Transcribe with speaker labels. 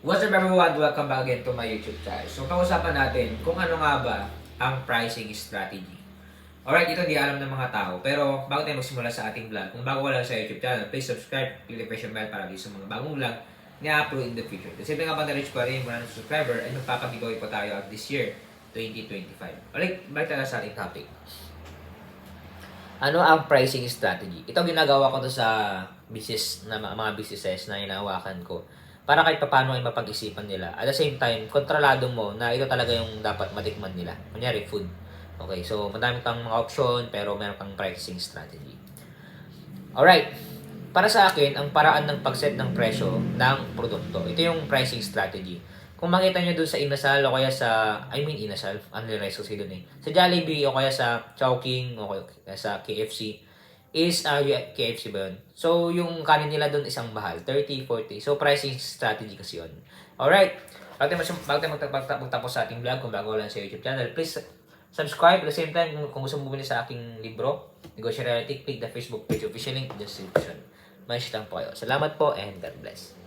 Speaker 1: What's up everyone? Welcome back again to my YouTube channel. So, pag-usapan natin kung ano nga ba ang pricing strategy. Alright, ito hindi alam ng mga tao. Pero, bago tayo magsimula sa ating vlog, kung bago wala sa YouTube channel, please subscribe, click the notification bell para sa mga bagong vlog na upload in the future. Kasi nga pa na-reach pa rin 100 subscriber at magpapagiveaway po tayo at this year, 2025. Alright, balik tayo sa ating topic. Ano ang pricing strategy? Ito ginagawa ko to sa business na mga businesses na hinahawakan ko para kahit paano ay mapag-isipan nila. At the same time, kontrolado mo na ito talaga yung dapat matikman nila. Kunyari, food. Okay, so madami kang mga option pero meron kang pricing strategy. Alright, para sa akin, ang paraan ng pag-set ng presyo ng produkto, ito yung pricing strategy. Kung makita nyo dun sa Inasal o kaya sa, Inasal, unrealized kasi dun eh. Sa Jollibee o kaya sa Chowking o kaya sa KFC, is KFC ba yun? So, yung kanin nila doon isang mahal, 30, 40. So, pricing strategy kasi yun. Alright. Bago tayo magtapos sa ating vlog, kung bago lang sa YouTube channel, please subscribe. At the same time, kung gusto mo bumili sa aking libro, Negosyo Reality, click the Facebook page official link in the description. May po kayo. Salamat po and God bless.